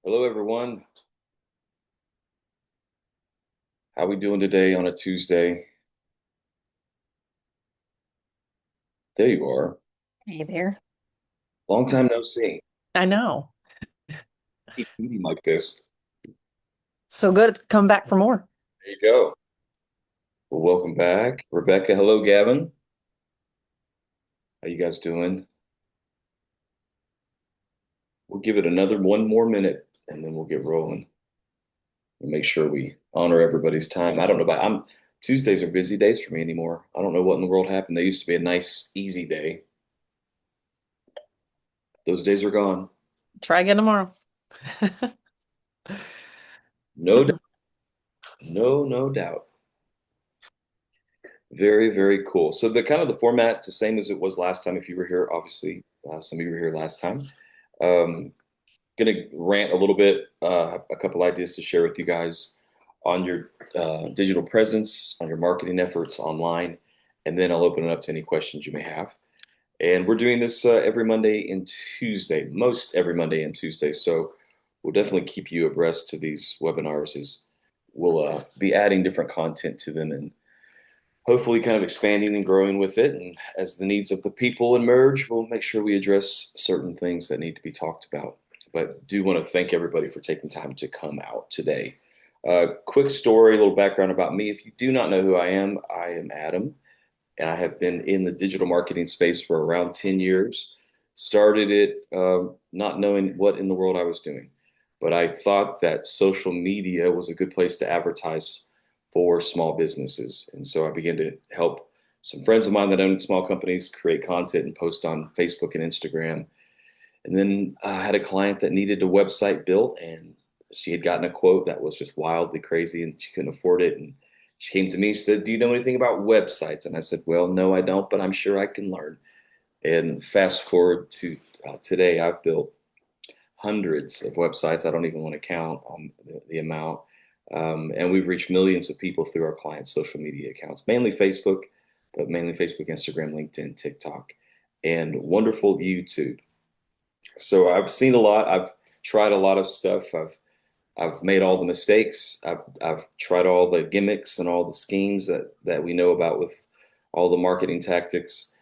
Hello, everyone. How we doing today on a Tuesday? There you are. Hey there. Long time no see. I know. Keep meeting like this. So good to come back for more. There you go. Well, welcome back, Rebecca. Hello, Gavin. How you guys doing? We'll give it another one more minute, and then we'll get rolling and make sure we honor everybody's time. I don't know about I'm Tuesdays are busy days for me anymore. I don't know what in the world happened. They used to be a nice, easy day. Those days are gone. Try again tomorrow. No doubt. No doubt. Very, very cool. So the kind of the format's the same as it was last time. If you were here, obviously, some of you were here last time. Um, gonna rant a little bit, a couple ideas to share with you guys on your digital presence, on your marketing efforts online, and then I'll open it up to any questions you may have. And we're doing this every Monday and Tuesday, most every Monday and Tuesday. So we'll definitely keep you abreast to these webinars as we'll be adding different content to them and hopefully kind of expanding and growing with it. And as the needs of the people emerge, we'll make sure we address certain things that need to be talked about. But do want to thank everybody for taking time to come out today. Quick story, a little background about me. If you do not know who I am Adam, and I have been in the digital marketing space for around 10 years. Started it not knowing what in the world I was doing, but I thought that social media was a good place to advertise for small businesses. And so I began to help some friends of mine that own small companies create content and post on Facebook and Instagram. And then I had a client that needed a website built, and she had gotten a quote that was just wildly crazy, and she couldn't afford it. And she came to me. She said, "Do you know anything about websites?" And I said, "Well, no, I don't, but I'm sure I can learn." And fast forward to today, I've built hundreds of websites. I don't even want to count on the amount. And we've reached millions of people through our clients' social media accounts, mainly Facebook, but mainly Facebook, Instagram, LinkedIn, TikTok, and wonderful YouTube. So I've seen a lot. I've tried a lot of stuff. I've made all the mistakes. I've tried all the gimmicks and all the schemes that we know about with all the marketing tactics,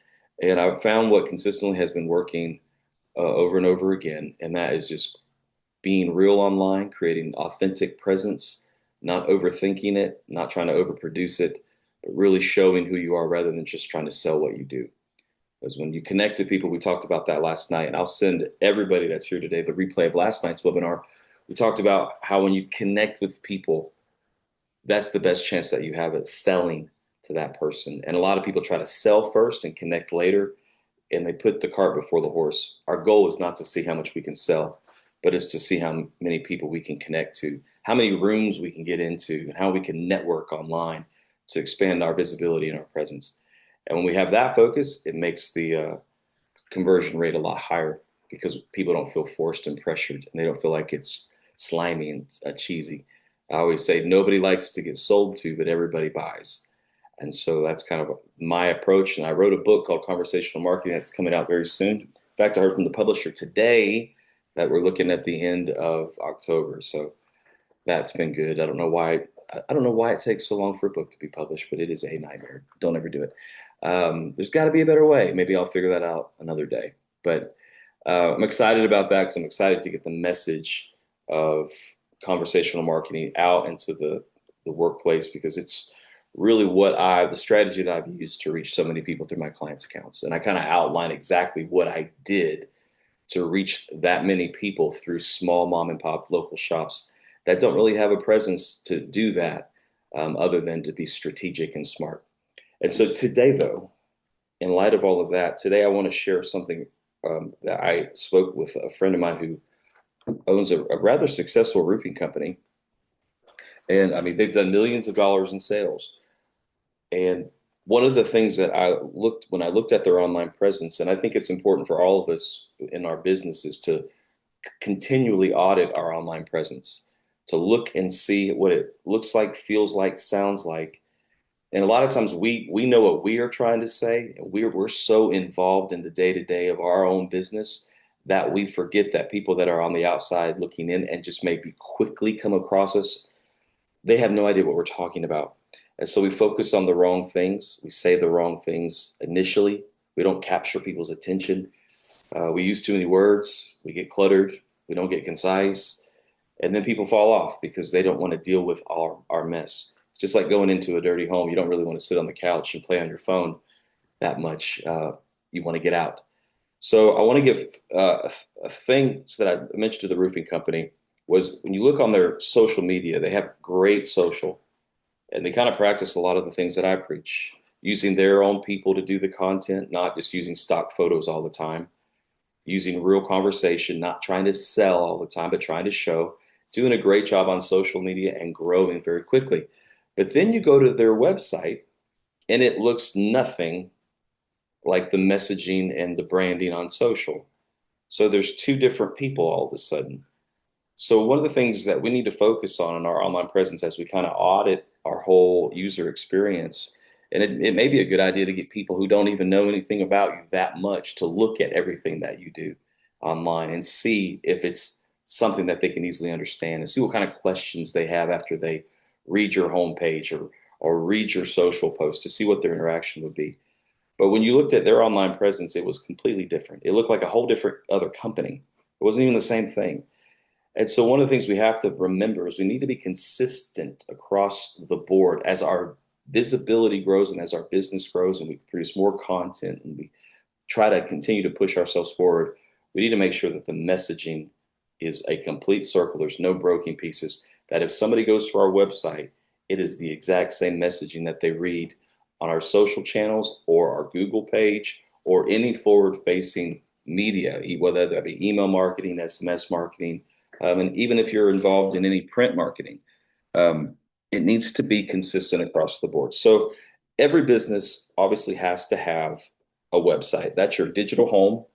and I've found what consistently has been working over and over again, and that is just being real online, creating authentic presence, not overthinking it, not trying to overproduce it, but really showing who you are rather than just trying to sell what you do. Because when you connect to people, we talked about that last night, and I'll send everybody that's here today the replay of last night's webinar. We talked about how when you connect with people, that's the best chance that you have at selling to that person. And a lot of people try to sell first and connect later, and they put the cart before the horse. Our goal is not to see how much we can sell, but it's to see how many people we can connect to, how many rooms we can get into, and how we can network online to expand our visibility and our presence. And when we have that focus, it makes the conversion rate a lot higher because people don't feel forced and pressured, and they don't feel like it's slimy and cheesy. I always say nobody likes to get sold to, but everybody buys. And so that's kind of my approach. And I wrote a book called Conversational Marketing that's coming out very soon. In fact, I heard from the publisher today that we're looking at the end of October. So that's been good. I don't know why it takes so long for a book to be published, but it is a nightmare. Don't ever do it. There's got to be a better way. Maybe I'll figure that out another day. But I'm excited about that because I'm excited to get the message of conversational marketing out into the workplace because it's really the strategy that I've used to reach so many people through my clients' accounts. And I kind of outline exactly what I did to reach that many people through small mom and pop local shops that don't really have a presence to do that other than to be strategic and smart. And so today, though, in light of all of that, today I want to share something that I spoke with a friend of mine who owns a rather successful roofing company. And I mean, they've done millions of dollars in sales. And one of the things that I looked when I looked at their online presence, and I think it's important for all of us in our businesses to continually audit our online presence, to look and see what it looks like, feels like, sounds like. And a lot of times we know what we are trying to say, and we're so involved in the day-to-day of our own business that we forget that people that are on the outside looking in and just maybe quickly come across us, they have no idea what we're talking about. And so we focus on the wrong things. We say the wrong things initially. We don't capture people's attention. We use too many words. We get cluttered. We don't get concise. And then people fall off because they don't want to deal with our mess. It's just like going into a dirty home. You don't really want to sit on the couch and play on your phone that much. You want to get out. So I want to give a thing that I mentioned to the roofing company was when you look on their social media, they have great social, and they kind of practice a lot of the things that I preach, using their own people to do the content, not just using stock photos all the time, using real conversation, not trying to sell all the time, but trying to show, doing a great job on social media and growing very quickly. But then you go to their website and it looks nothing like the messaging and the branding on social. So there's two different people all of a sudden. So one of the things that we need to focus on in our online presence as we kind of audit our whole user experience, and it may be a good idea to get people who don't even know anything about you that much to look at everything that you do online and see if it's something that they can easily understand and see what kind of questions they have after they read your homepage or read your social post to see what their interaction would be. But when you looked at their online presence, it was completely different. It looked like a whole different other company. It wasn't even the same thing. And so one of the things we have to remember is we need to be consistent across the board as our visibility grows and as our business grows and we produce more content and we try to continue to push ourselves forward. We need to make sure that the messaging is a complete circle. There's no broken pieces. That if somebody goes to our website, it is the exact same messaging that they read on our social channels or our Google page or any forward facing media, whether that be email marketing, SMS marketing, and even if you're involved in any print marketing, um, it needs to be consistent across the board. So every business obviously has to have a website. That's your digital home.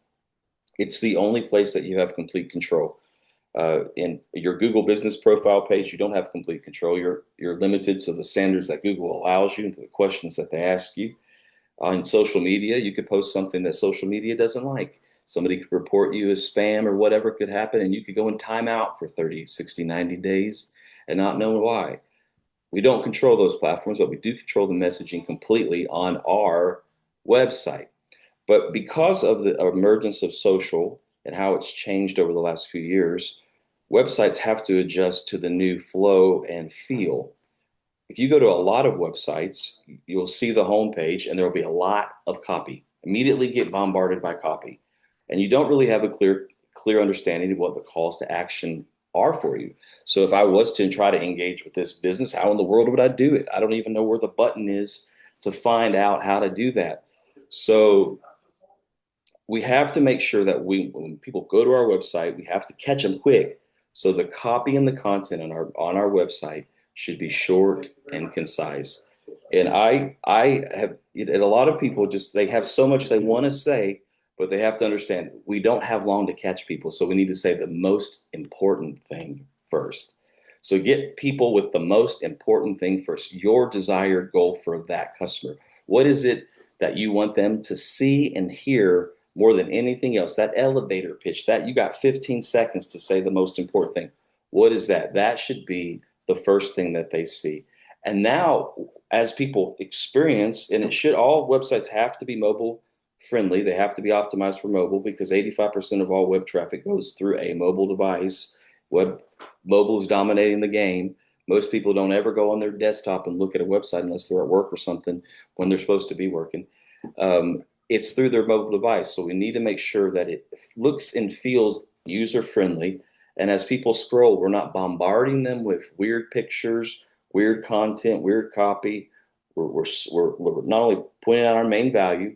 It's the only place that you have complete control. In your Google business profile page, you don't have complete control. You're limited to the standards that Google allows you and to the questions that they ask you. On social media, you could post something that social media doesn't like. Somebody could report you as spam or whatever could happen, and you could go in timeout for 30, 60, 90 days and not know why. We don't control those platforms, but we do control the messaging completely on our website. But because of the emergence of social and how it's changed over the last few years, websites have to adjust to the new flow and feel. If you go to a lot of websites, you'll see the homepage and there will be a lot of copy. Immediately get bombarded by copy. And you don't really have a clear understanding of what the calls to action are for you. So if I was to try to engage with this business, how in the world would I do it? I don't even know where the button is to find out how to do that. So we have to make sure that when people go to our website, we have to catch them quick. So the copy and the content on our website should be short and concise. And I have, and a lot of people just, they have so much they want to say, but they have to understand we don't have long to catch people. So we need to say the most important thing first. So get people with the most important thing first, your desired goal for that customer. What is it that you want them to see and hear more than anything else? That elevator pitch, that you got 15 seconds to say the most important thing. What is that? That should be the first thing that they see. And now, as people experience, and it should, all websites have to be mobile friendly. They have to be optimized for mobile because 85% of all web traffic goes through a mobile device. Mobile is dominating the game. Most people don't ever go on their desktop and look at a website unless they're at work or something when they're supposed to be working. It's through their mobile device. So we need to make sure that it looks and feels user friendly. And as people scroll, we're not bombarding them with weird pictures, weird content, weird copy. We're not only pointing out our main value,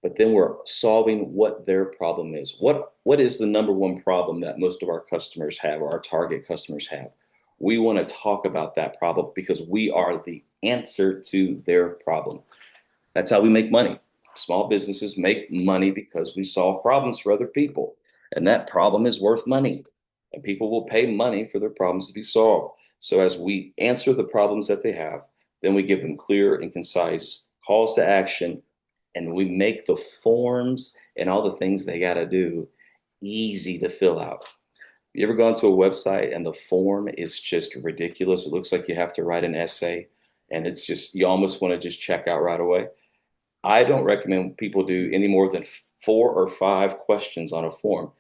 but then we're solving what their problem is. What is the number one problem that most of our customers have or our target customers have? We want to talk about that problem because we are the answer to their problem. That's how we make money. Small businesses make money because we solve problems for other people. And that problem is worth money. And people will pay money for their problems to be solved. So as we answer the problems that they have, then we give them clear and concise calls to action, and we make the forms and all the things they got to do easy to fill out. You ever gone to a website and the form is just ridiculous? It looks like you have to write an essay, and it's just, you almost want to just check out right away. I don't recommend people do any more than 4 or 5 questions on a form.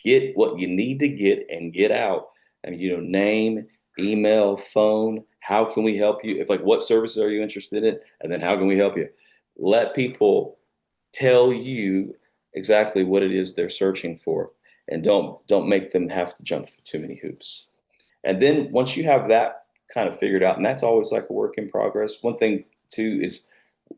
Get what you need to get and get out. And name, email, phone. How can we help you? If like, what services are you interested in? And then how can we help you? Let people tell you exactly what it is they're searching for, and don't make them have to jump through too many hoops. And then once you have that kind of figured out, and that's always like a work in progress. One thing too is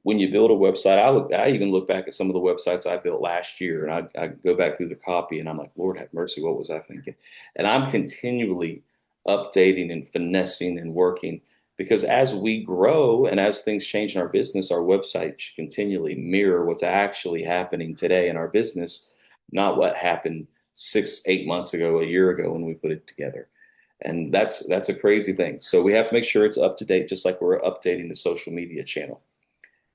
when you build a website, I even look back at some of the websites I built last year, and I go back through the copy, and I'm like, Lord have mercy, what was I thinking? And I'm continually updating and finessing and working, because as we grow and as things change in our business, our website should continually mirror what's actually happening today in our business, not what happened 6, 8 months ago, a year ago when we put it together. And that's a crazy thing. So we have to make sure it's up to date, just like we're updating the social media channel.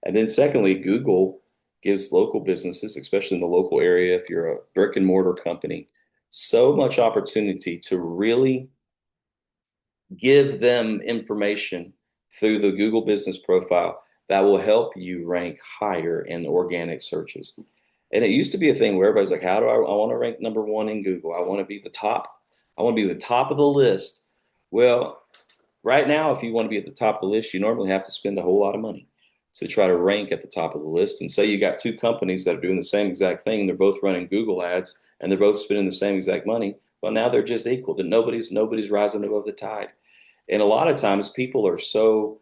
And then secondly, Google gives local businesses, especially in the local area, if you're a brick and mortar company, so much opportunity to really give them information through the Google business profile that will help you rank higher in organic searches. And it used to be a thing where everybody's like, how do I want to rank #1 in Google? I want to be the top. I want to be the top of the list. Well, right now, if you want to be at the top of the list, you normally have to spend a whole lot of money to try to rank at the top of the list. And say you got 2 companies that are doing the same exact thing, and they're both running Google ads, and they're both spending the same exact money. Well, now they're just equal. That nobody's rising above the tide. And a lot of times people are so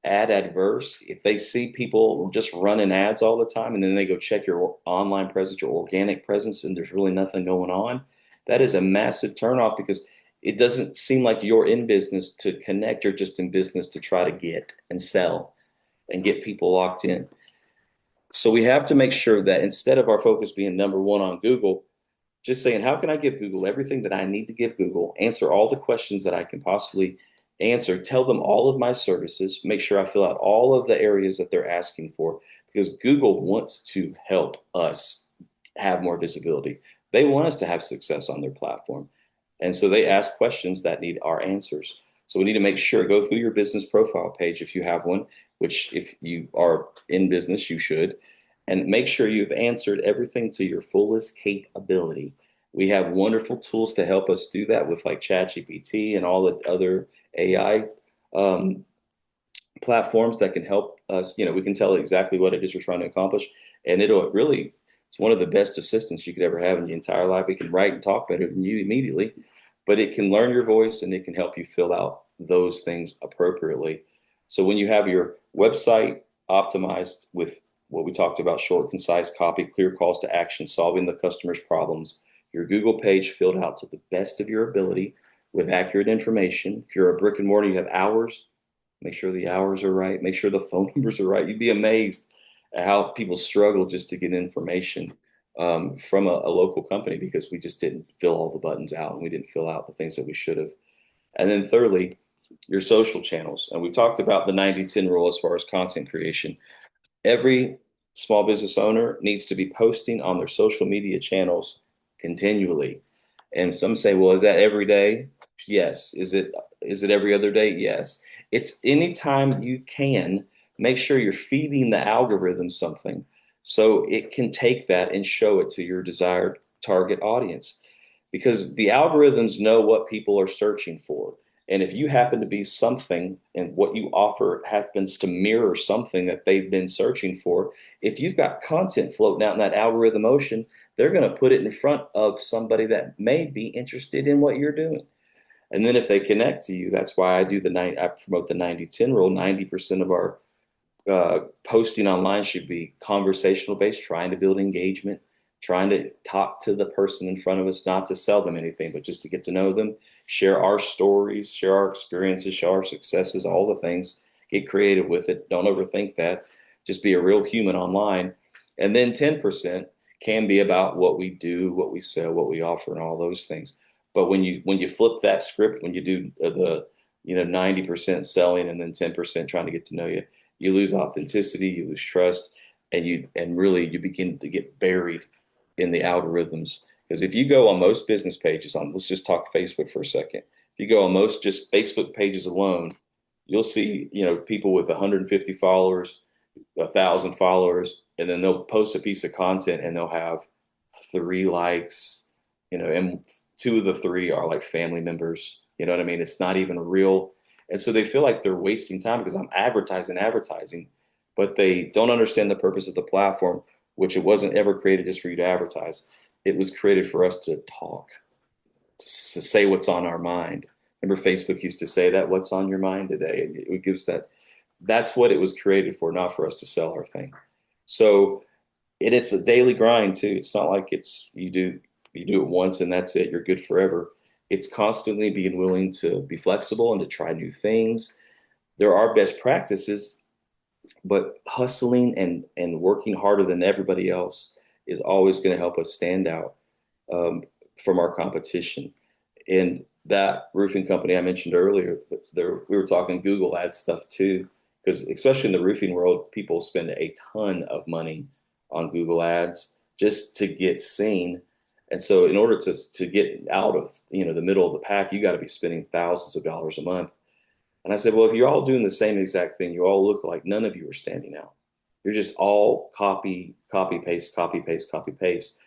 ad adverse. If they see people just running ads all the time, and then they go check your online presence, your organic presence, and there's really nothing going on, that is a massive turnoff, because it doesn't seem like you're in business to connect. You're just in business to try to get and sell and get people locked in. So we have to make sure that instead of our focus being #1 on Google, just saying, how can I give Google everything that I need to give Google, answer all the questions that I can possibly answer, tell them all of my services, make sure I fill out all of the areas that they're asking for, because Google wants to help us have more visibility. They want us to have success on their platform. And so they ask questions that need our answers. So we need to make sure, go through your business profile page if you have one, which if you are in business, you should, and make sure you've answered everything to your fullest capability. We have wonderful tools to help us do that with like ChatGPT and all the other AI um, platforms that can help us. We can tell it exactly what it is we're trying to accomplish, and it's one of the best assistants you could ever have in your entire life. It can write and talk better than you immediately, but it can learn your voice, and it can help you fill out those things appropriately. So when you have your website optimized with what we talked about, short, concise copy, clear calls to action, solving the customer's problems, your Google page filled out to the best of your ability with accurate information. If you're a brick and mortar, you have hours, make sure the hours are right, make sure the phone numbers are right. You'd be amazed at how people struggle just to get information from a local company, because we just didn't fill all the buttons out, and we didn't fill out the things that we should have. And then thirdly, your social channels. And we talked about the 90-10 rule as far as content creation. Every small business owner needs to be posting on their social media channels continually. And some say, well, is that every day? Yes. Is it every other day? Yes. It's anytime you can. Make sure you're feeding the algorithm something so it can take that and show it to your desired target audience, because the algorithms know what people are searching for. And if you happen to be something and what you offer happens to mirror something that they've been searching for, if you've got content floating out in that algorithm ocean, they're going to put it in front of somebody that may be interested in what you're doing. And then if they connect to you, that's why I promote the 90-10 rule. 90% of our posting online should be conversational based, trying to build engagement, trying to talk to the person in front of us, not to sell them anything, but just to get to know them, share our stories, share our experiences, share our successes, all the things. Get creative with it. Don't overthink that. just be a real human online. And then 10% can be about what we do, what we sell, what we offer, and all those things. But when you flip that script, when you do the 90% selling and then 10% trying to get to know you, you lose authenticity, you lose trust, and really you begin to get buried in the algorithms. Because if you go on most business pages, on let's just talk Facebook for a second. If you go on most just Facebook pages alone, you'll see people with 150 followers, 1,000 followers, and then they'll post a piece of content and they'll have 3 likes, and two of the three are like family members. You know what I mean? It's not even real. And so they feel like they're wasting time because I'm advertising, but they don't understand the purpose of the platform, which it wasn't ever created just for you to advertise. It was created for us to talk, to say what's on our mind. Remember, Facebook used to say that, what's on your mind today? It gives that. That's what it was created for, not for us to sell our thing. So, and it's a daily grind too. It's not like it's you do it once and that's it. You're good forever. It's constantly being willing to be flexible and to try new things. There are best practices, but hustling and working harder than everybody else is always going to help us stand out um, from our competition. And that roofing company I mentioned earlier, we were talking Google Ads stuff too, because especially in the roofing world, people spend a ton of money on Google Ads just to get seen. And so in order to get out of the middle of the pack, you got to be spending thousands of dollars a month. And I said, well, if you're all doing the same exact thing, you all look like none of you are standing out. You're just all copy, paste, copy, paste, copy, paste.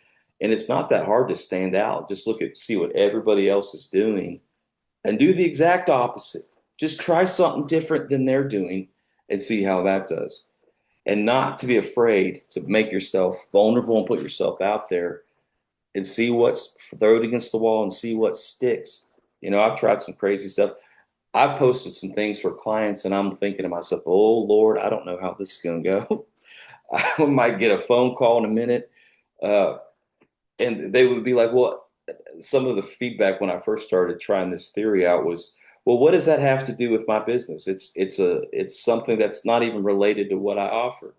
And it's not that hard to stand out. Just see what everybody else is doing and do the exact opposite. Just try something different than they're doing and see how that does. And not to be afraid to make yourself vulnerable and put yourself out there and throw it against the wall and see what sticks. I've tried some crazy stuff. I've posted some things for clients and I'm thinking to myself, oh Lord, I don't know how this is going to go. I might get a phone call in a minute. Uh, and they would be like, well, some of the feedback when I first started trying this theory out was, well, what does that have to do with my business? It's something that's not even related to what I offer.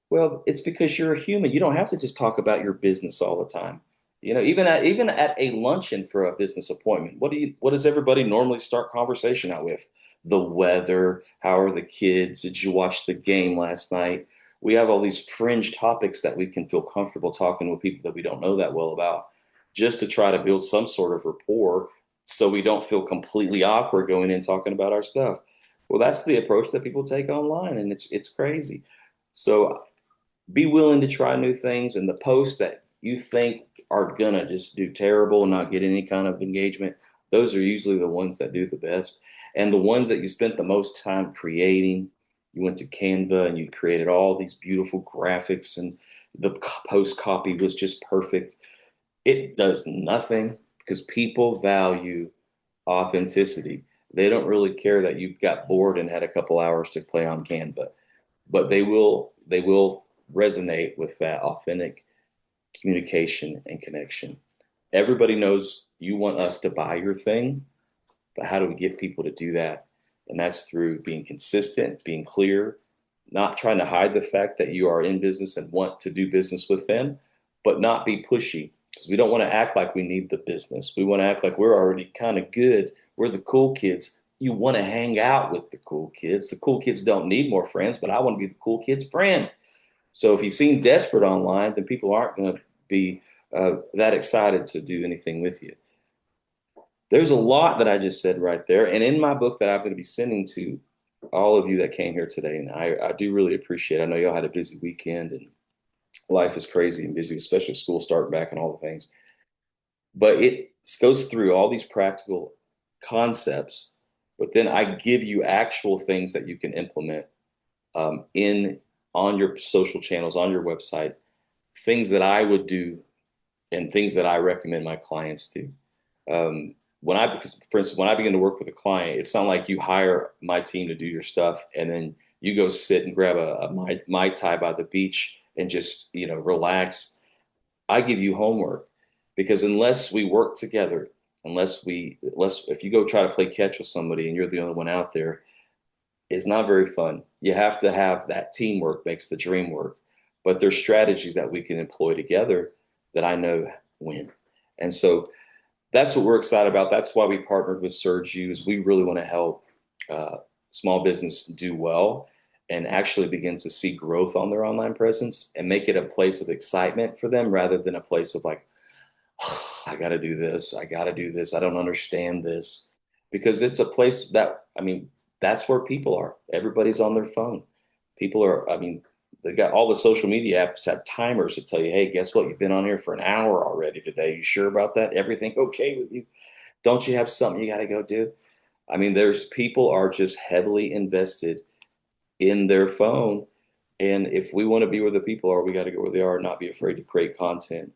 Well, it's because you're a human. You don't have to just talk about your business all the time. Even at a luncheon for a business appointment, what does everybody normally start conversation out with? The weather, how are the kids? Did you watch the game last night? We have all these fringe topics that we can feel comfortable talking with people that we don't know that well about, just to try to build some sort of rapport so we don't feel completely awkward going in talking about our stuff. Well, that's the approach that people take online, and it's crazy. So be willing to try new things, and the posts that you think are gonna just do terrible and not get any kind of engagement, those are usually the ones that do the best. And the ones that you spent the most time creating, you went to Canva and you created all these beautiful graphics and the post copy was just perfect. It does nothing because people value authenticity. They don't really care that you got bored and had a couple hours to play on Canva, but they will resonate with that authentic communication and connection. Everybody knows you want us to buy your thing, but how do we get people to do that? And that's through being consistent, being clear, not trying to hide the fact that you are in business and want to do business with them, but not be pushy because we don't want to act like we need the business. We want to act like we're already kind of good. We're the cool kids. You want to hang out with the cool kids. The cool kids don't need more friends, but I want to be the cool kid's friend. So if you seem desperate online, then people aren't going to be that excited to do anything with you. There's a lot that I just said right there. And in my book that I'm going to be sending to all of you that came here today, and I do really appreciate it. I know y'all had a busy weekend and life is crazy and busy, especially school starting back and all the things. But it goes through all these practical concepts, but then I give you actual things that you can implement in on your social channels, on your website, things that I would do and things that I recommend my clients do. Because for instance, when I begin to work with a client, it's not like you hire my team to do your stuff and then you go sit and grab a Mai Tai by the beach and just, relax. I give you homework because unless we work together, unless if you go try to play catch with somebody and you're the only one out there, is not very fun. You have to have that teamwork makes the dream work. But there's strategies that we can employ together that I know win. And so that's what we're excited about. That's why we partnered with Surge Use. We really want to help uh, small business do well and actually begin to see growth on their online presence and make it a place of excitement for them rather than a place of like, oh, I got to do this. I got to do this. I don't understand this. Because it's a place that, I mean, that's where people are. Everybody's on their phone. People are, I mean, they got all the social media apps have timers to tell you, hey, guess what? You've been on here for an hour already today. You sure about that? Everything okay with you? Don't you have something you got to go do? I mean, there's people are just heavily invested in their phone. And if we want to be where the people are, we got to go where they are, not be afraid to create content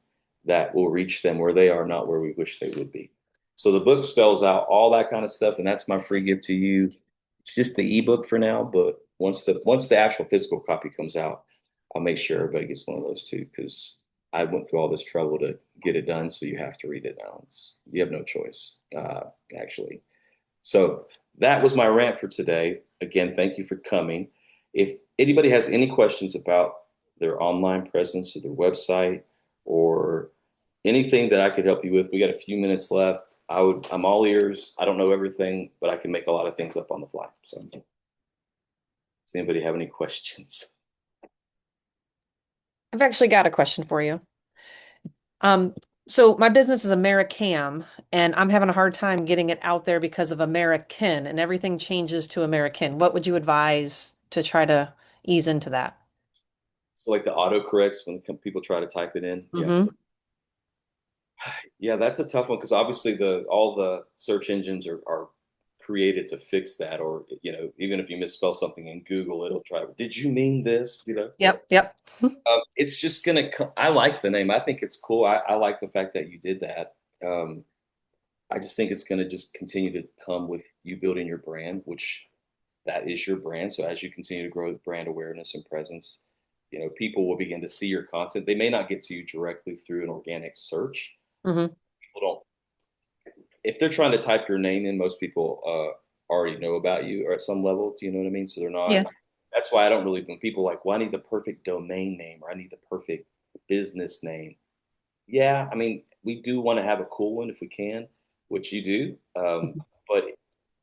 that will reach them where they are, not where we wish they would be. So the book spells out all that kind of stuff, and that's my free gift to you. It's just the ebook for now, but once the actual physical copy comes out, I'll make sure everybody gets one of those too, because I went through all this trouble to get it done, so you have to read it now. You have no choice, actually. So that was my rant for today. Again, thank you for coming. If anybody has any questions about their online presence or their website or anything that I could help you with, we got a few minutes left. I'm all ears. I don't know everything, but I can make a lot of things up on the fly. So does anybody have any questions? I've actually got a question for you. Um, so my business is Americam, and I'm having a hard time getting it out there because of American, and everything changes to American. What would you advise to try to ease into that? So like the autocorrects when people try to type it in. Yeah. Mm-hmm. Yeah, that's a tough one because obviously the all the search engines are created to fix that, or even if you misspell something in Google, it'll try. Did you mean this? Yep, yep. It's just gonna. I like the name. I think it's cool. I like the fact that you did that. Um, I just think it's gonna just continue to come with you building your brand, which that is your brand. So as you continue to grow brand awareness and presence, people will begin to see your content. They may not get to you directly through an organic search. Mm-hmm. People don't if they're trying to type your name in, most people already know about you or at some level. Do you know what I mean? So they're not. Yeah. That's why I don't really. When people are like, well, I need the perfect domain name or I need the perfect business name. Yeah, I mean, we do want to have a cool one if we can, which you do. But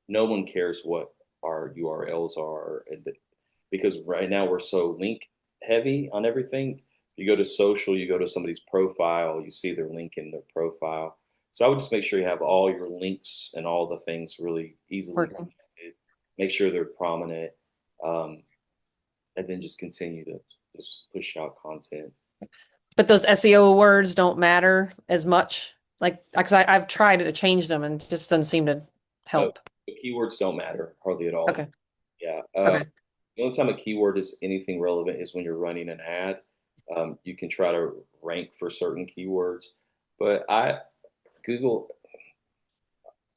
no one cares what our URLs are, because right now we're so link heavy on everything. You go to social, you go to somebody's profile, you see their link in their profile. So I would just make sure you have all your links and all the things really easily Working. connected. Make sure they're prominent, um, and then just continue to just push out content. But those SEO words don't matter as much. Like, because I've tried to change them and it just doesn't seem to No, help. the keywords don't matter hardly at all. Okay. Yeah. Okay. The only time a keyword is anything relevant is when you're running an ad. You can try to rank for certain keywords, but Google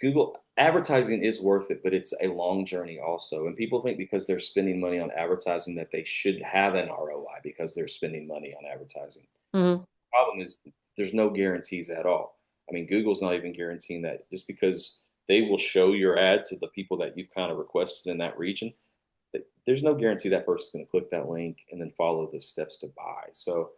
Google advertising is worth it, but it's a long journey also. And people think because they're spending money on advertising that they should have an ROI because they're spending money on advertising. Mm-hmm. Problem is there's no guarantees at all. I mean, Google's not even guaranteeing that just because they will show your ad to the people that you've kind of requested in that region, there's no guarantee that person's going to click that link and then follow the steps to buy. So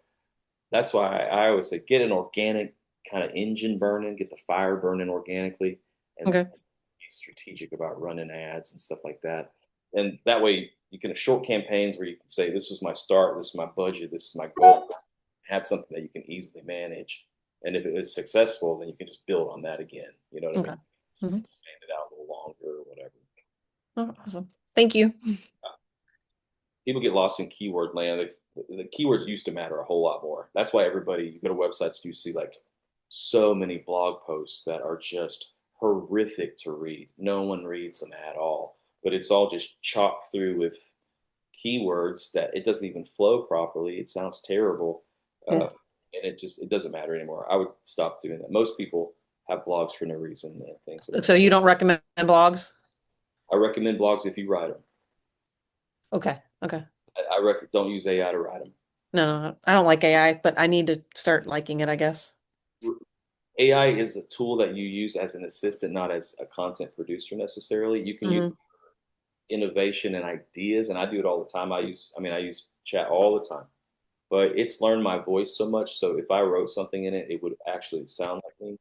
that's why I always say get an organic kind of engine burning, get the fire burning organically, and Okay. be strategic about running ads and stuff like that. And that way you can have short campaigns where you can say, this is my start, this is my budget, this is my goal. Have something that you can easily manage. And if it is successful, then you can just build on that again. You know what I Okay. mean? Mm-hmm. Expand it out a little longer or whatever. Oh, awesome. Thank you. People get lost in keyword land. The keywords used to matter a whole lot more. That's why you go to websites, you see like so many blog posts that are just horrific to read. No one reads them at all, but it's all just chopped through with keywords that it doesn't even flow properly. It sounds terrible, Yeah. and it doesn't matter anymore. I would stop doing that. Most people have blogs for no reason and things of that. So you don't recommend blogs? I recommend blogs if you write them. Okay. Okay. Don't use AI to write them. No, no, I don't like AI, but I need to start liking it, I guess. AI is a tool that you use as an assistant, not as a content producer necessarily. You can use Hmm. innovation and ideas, and I do it all the time. I use chat all the time, but it's learned my voice so much. So if I wrote something in it, it would actually sound like me.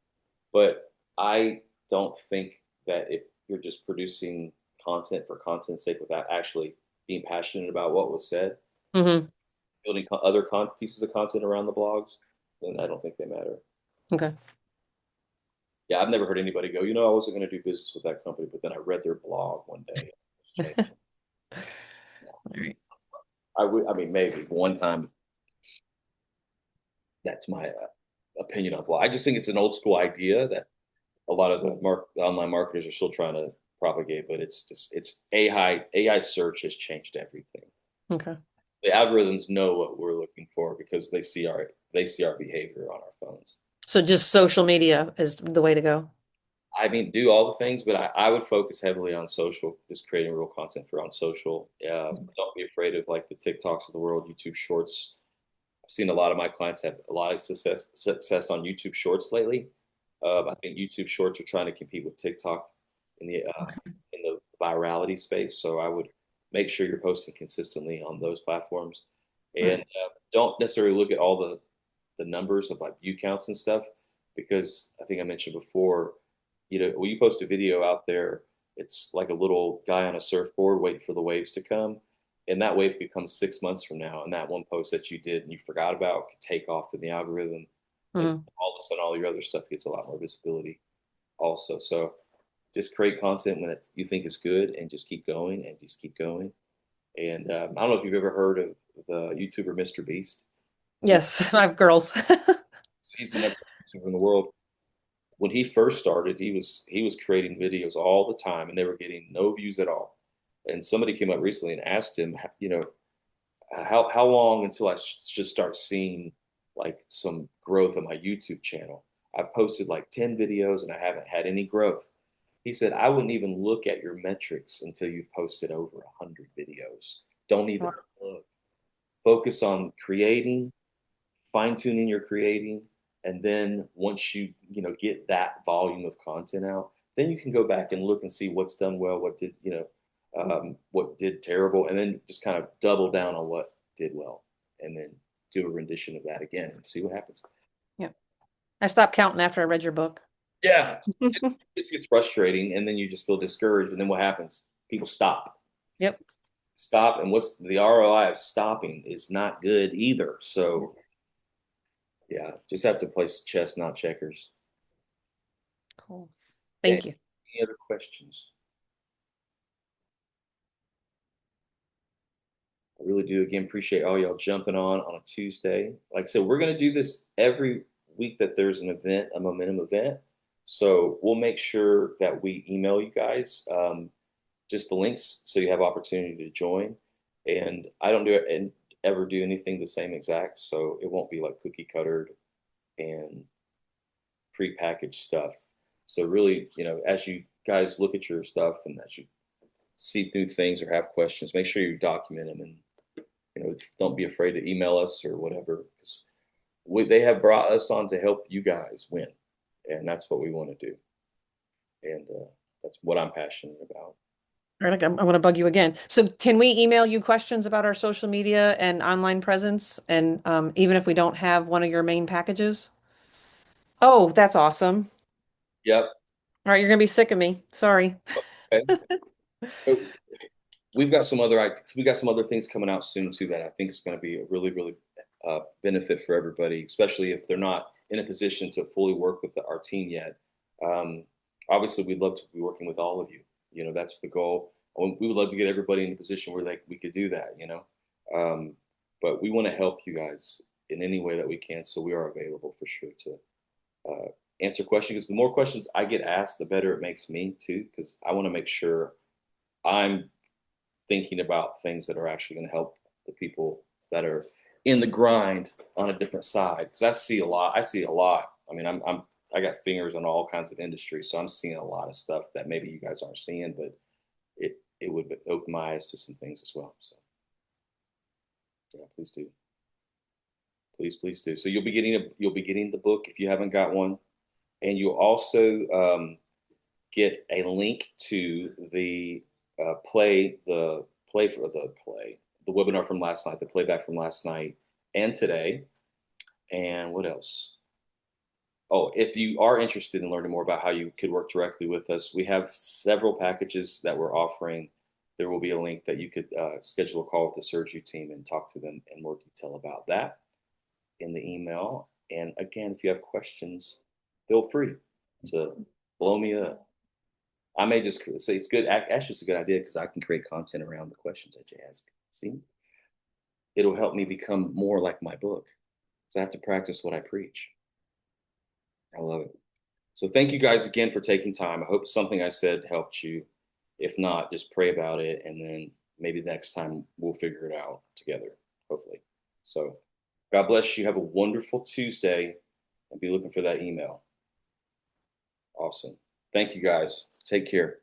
But I don't think that if you're just producing content for content's sake without actually being passionate about what was said, Hmm. building other pieces of content around the blogs, then I don't think they matter. Okay. Yeah, I've never heard anybody go, I wasn't going to do business with that company, but then I read their blog one day. It's changed. No. All right. I mean, maybe one time. That's my opinion on blog. I just think it's an old school idea that a lot of the online marketers are still trying to propagate, but it's AI search has changed everything. Okay. The algorithms know what we're looking for because they see our behavior on our phones. So just social media is the way to go. I mean, do all the things, but I would focus heavily on social, just creating real content for on social. Don't be afraid of like the TikToks of the world, YouTube Shorts. I've seen a lot of my clients have a lot of success on YouTube Shorts lately. I think YouTube Shorts are trying to compete with TikTok in the virality space. So I would make sure you're posting consistently on those platforms, and Right. don't necessarily look at all the numbers of like view counts and stuff, because I think I mentioned before, when you post a video out there, it's like a little guy on a surfboard waiting for the waves to come. And that wave could come 6 months from now. And that one post that you did and you forgot about could take off in the algorithm. And Hmm. all of a sudden, all your other stuff gets a lot more visibility also. So just create content when you think is good and just keep going and just keep going. And I don't know if you've ever heard of the YouTuber Mr. Beast. He's, Yes, I have girls. he's the number one YouTuber in the world. When he first started, he was creating videos all the time, and they were getting no views at all. And somebody came up recently and asked him, how long until I just start seeing like some growth on my YouTube channel? I've posted like 10 videos and I haven't had any growth. He said, I wouldn't even look at your metrics until you've posted over 100 videos. Don't even look. Focus on creating, fine tuning your creating, and then once get that volume of content out, then you can go back and look and see what's done well, what did terrible, and then just kind of double down on what did well, and then do a rendition of that again and see what happens. Yeah. I stopped counting after I read your book. Yeah, it gets frustrating, and then you just feel discouraged, and then what happens? People Yep. stop, and what's the ROI of stopping is not good either. So yeah, just have to play chess, not checkers. Cool. Yeah, Thank you. any other questions? I really do. Again, appreciate all y'all jumping on a Tuesday. Like I said, we're going to do this every week that there's an event, a momentum event. So we'll make sure that we email you guys just the links so you have opportunity to join. And I don't do it and ever do anything the same exact, so it won't be like cookie cuttered and prepackaged stuff. So really, as you guys look at your stuff and as you see through things or have questions, make sure you document them, and don't be afraid to email us or whatever, because they have brought us on to help you guys win, and that's what we want to do, and that's what I'm passionate about. All right, I want to bug you again. So can we email you questions about our social media and online presence? And even if we don't have one of your main packages? Oh, that's awesome. Yep. All right, you're gonna be sick of me. Sorry. Okay. So we got some other things coming out soon too that I think is going to be a really really benefit for everybody, especially if they're not in a position to fully work with our team yet. Um, Obviously, we'd love to be working with all of you. That's the goal. We would love to get everybody in a position where we could do that. Um, but we want to help you guys in any way that we can, so we are available for sure to answer questions. Because the more questions I get asked, the better it makes me too. Because I want to make sure I'm thinking about things that are actually going to help the people that are in the grind on a different side. Because I see a lot. I see a lot. I mean, I got fingers on all kinds of industries, so I'm seeing a lot of stuff that maybe you guys aren't seeing, but it would open my eyes to some things as well. So yeah, please do, please do. So you'll be getting the book if you haven't got one, and you'll also get a link to the the webinar from last night, the playback from last night and today. And what else? Oh, if you are interested in learning more about how you could work directly with us, we have several packages that we're offering. There will be a link that you could schedule a call with the Surgery team and talk to them in more detail about that in the email. And again, if you have questions, feel free to blow me up. I may just say it's good. Actually, it's a good idea because I can create content around the questions that you ask. See, it'll help me become more like my book. So I have to practice what I preach. I love it. So thank you guys again for taking time. I hope something I said helped you. If not, just pray about it, and then maybe next time we'll figure it out together, hopefully. So God bless you. Have a wonderful Tuesday, and be looking for that email. Awesome. Thank you guys. Take care.